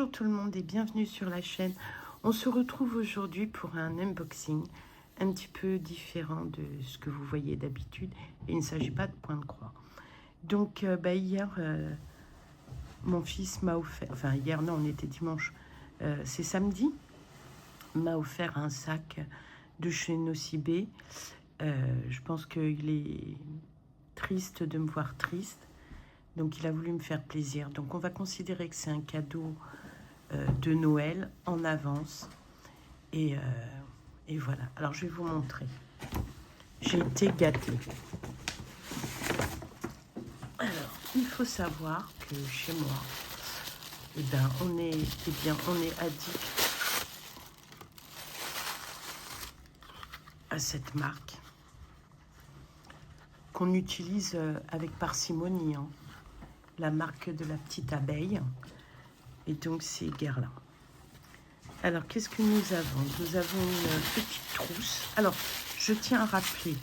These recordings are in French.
Bonjour tout le monde et bienvenue sur la chaîne. On se retrouve aujourd'hui pour un unboxing un petit peu différent de ce que vous voyez d'habitude. Il ne s'agit pas de point de croix. Donc hier, mon fils m'a offert, enfin hier non, on était dimanche, c'est samedi, m'a offert un sac de chez Nocibé. Je pense qu'il est triste de me voir triste. Donc, il a voulu me faire plaisir. Donc, on va considérer que c'est un cadeau de Noël en avance. Et voilà. Alors, je vais vous montrer. J'ai été gâtée. Alors, il faut savoir que chez moi, on est addict à cette marque qu'on utilise avec parcimonie, hein. La marque de la petite abeille, et donc c'est Guerlain. Alors qu'est-ce que nous avons? Nous avons une petite trousse. Alors je tiens à rappeler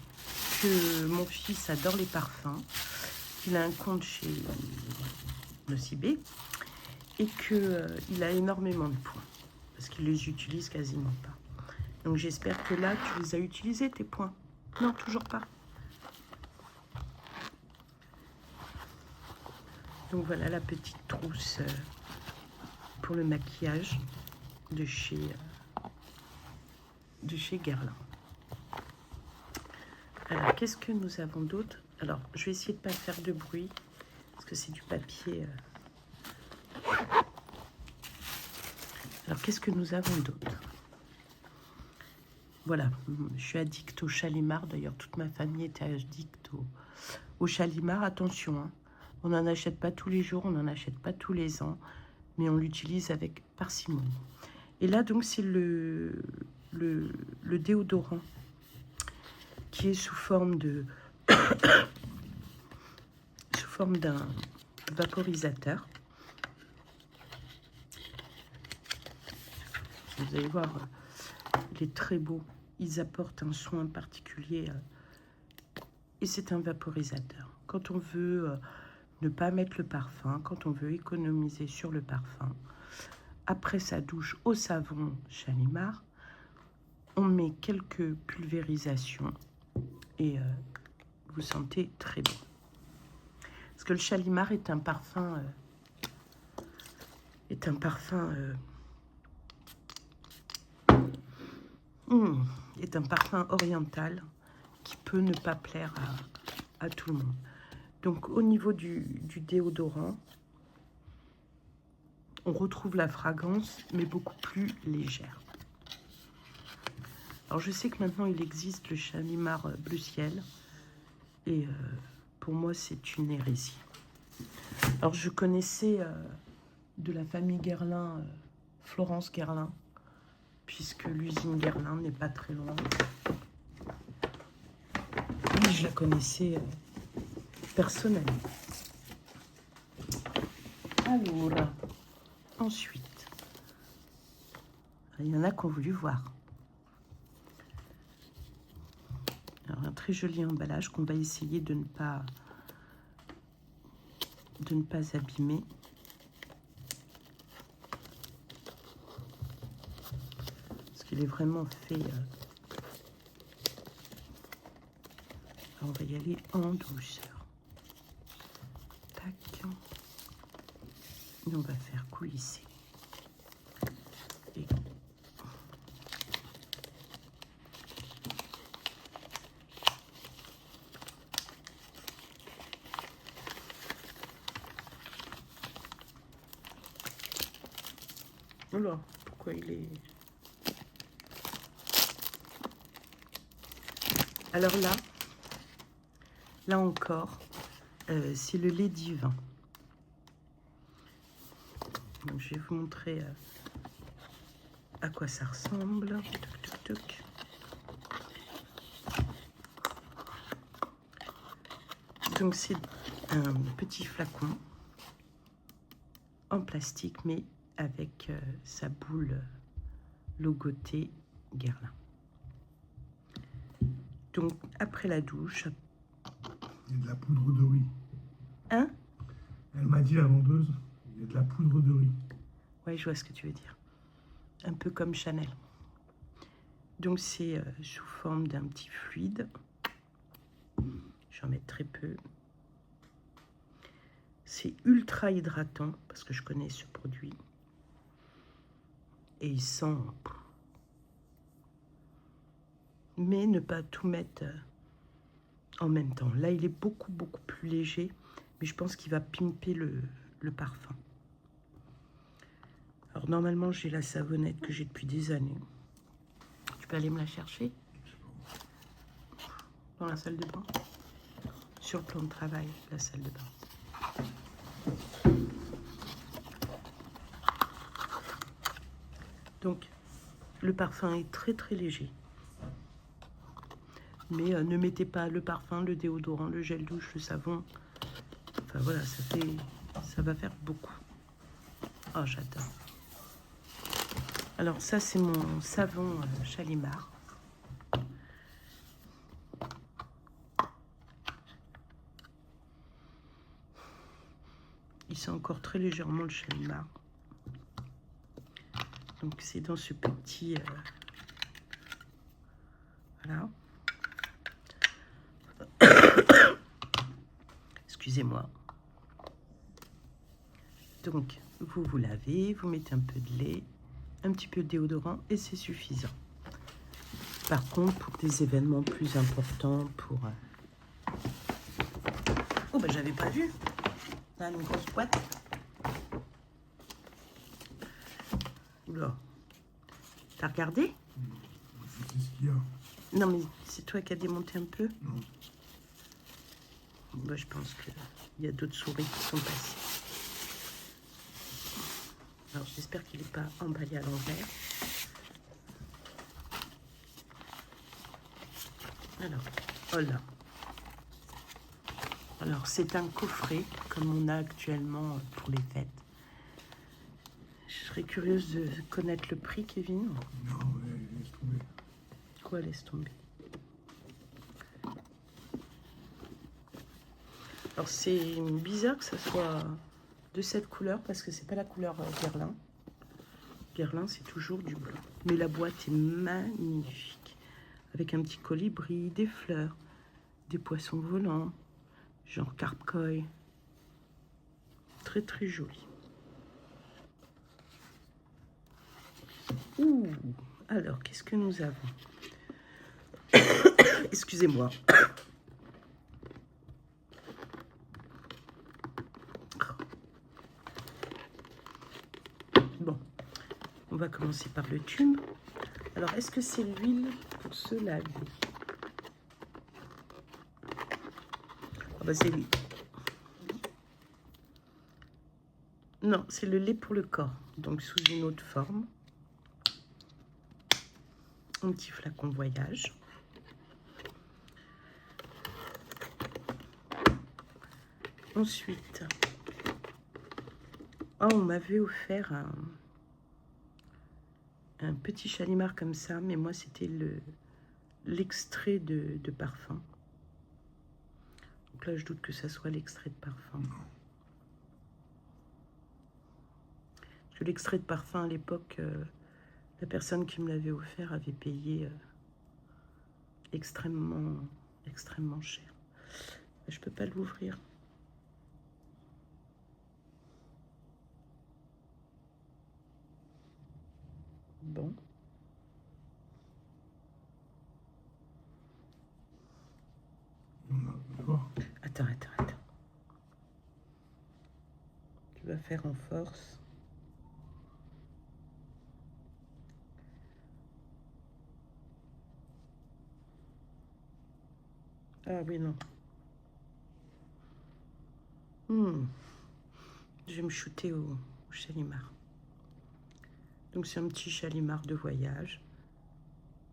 que mon fils adore les parfums, qu'il a un compte chez Nocibé et qu'il a énormément de points parce qu'il les utilise quasiment pas. Donc j'espère que là tu les as utilisés tes points. Non, toujours pas. Donc voilà la petite trousse pour le maquillage de chez Guerlain. Alors qu'est-ce que nous avons d'autre? Alors je vais essayer de ne pas faire de bruit parce que c'est du papier. Alors qu'est-ce que nous avons d'autre? Voilà, je suis addict au Chalimard. D'ailleurs toute ma famille était addict au Chalimard. Attention, hein. On n'en achète pas tous les jours, on n'en achète pas tous les ans, mais on l'utilise avec parcimonie. Et là, donc, c'est le déodorant qui est sous forme d'un vaporisateur. Vous allez voir, il est très beau. Ils apportent un soin particulier et c'est un vaporisateur. Quand on veut ne pas mettre le parfum, quand on veut économiser sur le parfum, après sa douche au savon Chalimard, on met quelques pulvérisations et vous sentez très bon. Parce que le Chalimard est un parfum oriental qui peut ne pas plaire à tout le monde. Donc au niveau du déodorant, on retrouve la fragrance, mais beaucoup plus légère. Alors je sais que maintenant il existe le Chalimard bleu ciel, et pour moi c'est une hérésie. Alors je connaissais de la famille Guerlain, Florence Guerlain, puisque l'usine Guerlain n'est pas très loin. Et je la connaissais personnellement. Alors, ensuite, il y en a qui ont voulu voir. Alors, un très joli emballage qu'on va essayer de ne pas abîmer. Parce qu'il est vraiment fait... on va y aller en douceur. Tac. Et on va faire coulisser. Et voilà, pourquoi il est... Alors là encore, c'est le lait divin. Donc, je vais vous montrer à quoi ça ressemble. Toc, toc, toc. Donc c'est un petit flacon en plastique, mais avec sa boule logotée Guerlain. Donc après la douche... Il y a de la poudre de riz. Hein? Elle m'a dit, la vendeuse, il y a de la poudre de riz. Ouais, je vois ce que tu veux dire. Un peu comme Chanel. Donc, c'est sous forme d'un petit fluide. J'en mets très peu. C'est ultra hydratant, parce que je connais ce produit. Et il sent... Mais ne pas tout mettre en même temps. Là, il est beaucoup plus léger, mais je pense qu'il va pimper le parfum. Alors, normalement, j'ai la savonnette que j'ai depuis des années. Tu peux aller me la chercher? Dans la salle de bain? Sur le plan de travail, la salle de bain. Donc, le parfum est très léger. Mais ne mettez pas le parfum, le déodorant, le gel douche, le savon. Enfin voilà, ça va faire beaucoup. Oh, j'adore. Alors ça, c'est mon savon Shalimar. Il sent encore très légèrement le Shalimar. Donc c'est dans ce petit... voilà. Excusez-moi. Donc, vous lavez, vous mettez un peu de lait, un petit peu de déodorant et c'est suffisant. Par contre, pour des événements plus importants, pour... Oh, ben j'avais pas vu. Là, une grosse boîte. Oula. T'as regardé? C'est ce qu'il y a. Non, mais c'est toi qui as démonté un peu? Non. Bah, je pense qu'il y a d'autres souris qui sont passées. Alors, j'espère qu'il n'est pas emballé à l'envers. Alors, oh là. Alors, c'est un coffret, comme on a actuellement pour les fêtes. Je serais curieuse de connaître le prix, Kevin. Non, mais laisse tomber. Quoi, laisse tomber? Alors, c'est bizarre que ça soit de cette couleur, parce que c'est pas la couleur Guerlain. Guerlain, c'est toujours du blanc. Mais la boîte est magnifique. Avec un petit colibri, des fleurs, des poissons volants, genre carpe koi. Très joli. Ouh, alors, qu'est-ce que nous avons? Excusez-moi. Bon, on va commencer par le tube. Alors, est-ce que c'est l'huile pour se laver? Ah bah c'est lui. Non, c'est le lait pour le corps, donc sous une autre forme. Un petit flacon voyage. Ensuite, oh, on m'avait offert un petit Shalimar comme ça, mais moi c'était l'extrait de parfum. Donc là, je doute que ça soit l'extrait de parfum. Parce que l'extrait de parfum, à l'époque, la personne qui me l'avait offert avait payé extrêmement cher. Je peux pas l'ouvrir. Bon. Attends. Tu vas faire en force. Ah oui, non. Je vais me shooter au Shalimar. Donc c'est un petit Shalimar de voyage.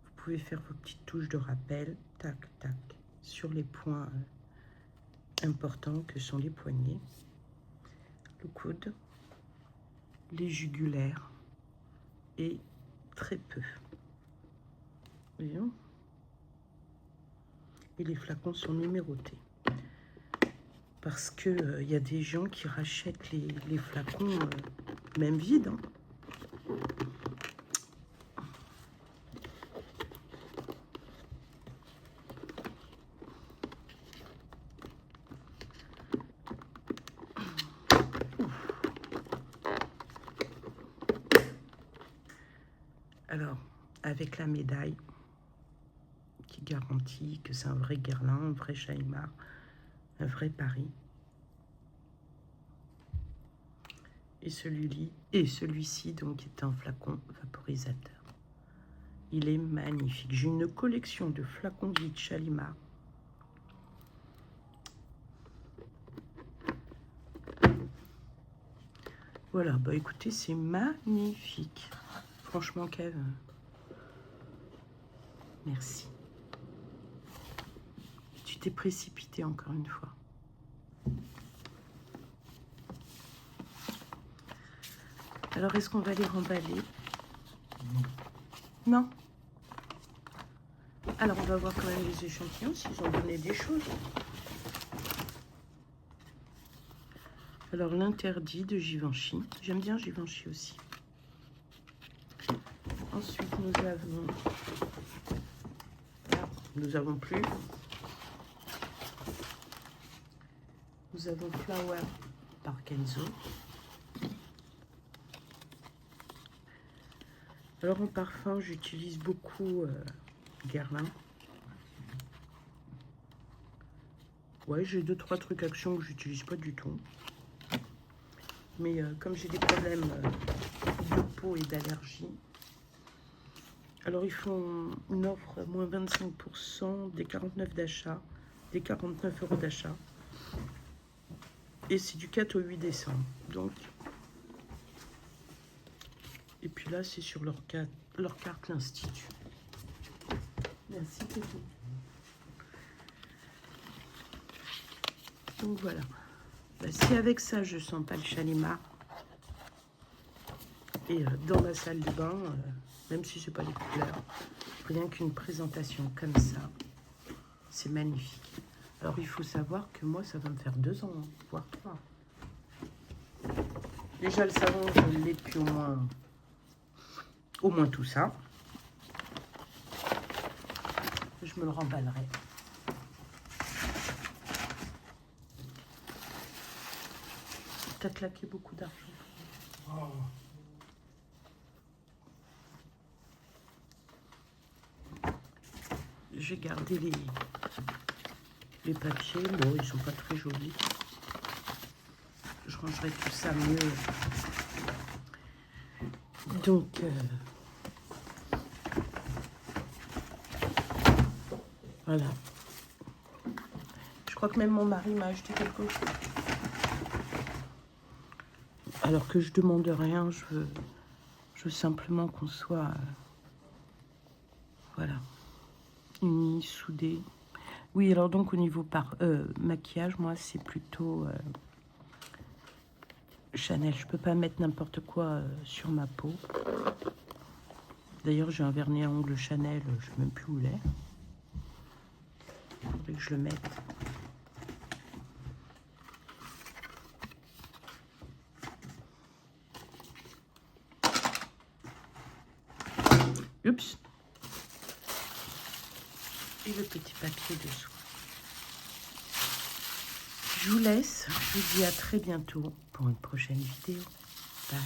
Vous pouvez faire vos petites touches de rappel, tac, tac, sur les points importants que sont les poignets, le coude, les jugulaires et très peu. Voyons. Et les flacons sont numérotés. Parce que y a des gens qui rachètent les flacons même vides. Hein. avec la médaille qui garantit que c'est un vrai Guerlain, un vrai Shalimar, un vrai Paris. Et celui-ci donc est un flacon vaporisateur. Il est magnifique. J'ai une collection de flacons de Shalimar. Voilà, bah écoutez, c'est magnifique. Franchement, Kev, merci. Tu t'es précipité encore une fois. Alors, est-ce qu'on va les remballer? Non. Alors, on va voir quand même les échantillons, s'ils ont donné des choses. Alors, l'interdit de Givenchy. J'aime bien Givenchy aussi. Ensuite, nous avons... Là, nous avons plus. Nous avons Flower par Kenzo. Alors, en parfum, j'utilise beaucoup Guerlain. Ouais, j'ai 2-3 trucs action que j'utilise pas du tout. Mais comme j'ai des problèmes de peau et d'allergie, alors ils font une offre à moins 25% des 49 d'achat, des 49 € d'achat. Et c'est du 4 au 8 décembre. Donc, et puis là, c'est sur leur carte l'Institut. Merci, c'est tout. Donc voilà. Bah, si avec ça, je sens pas le Shalimar, et dans ma salle de bain, même si c'est pas les couleurs, rien qu'une présentation comme ça, c'est magnifique. Alors il faut savoir que moi, ça va me faire 2 ans, voire 3. Déjà le savon, je l'ai depuis au moins tout ça. Je me le remballerai. T'as claqué beaucoup d'argent. Ah, J'ai gardé les papiers. Bon, ils sont pas très jolis. Je rangerai tout ça mieux. Donc, voilà. Je crois que même mon mari m'a acheté quelque chose. Alors que je demande rien, je veux simplement qu'on soit, voilà, unis, soudés. Oui, alors donc au niveau maquillage, moi c'est plutôt Chanel. Je peux pas mettre n'importe quoi sur ma peau. D'ailleurs, j'ai un vernis à ongles Chanel, je sais même plus où il est. Il faudrait que je le mette. Oups. Et le petit papier dessous. Je vous laisse. Je vous dis à très bientôt pour une prochaine vidéo. Bye.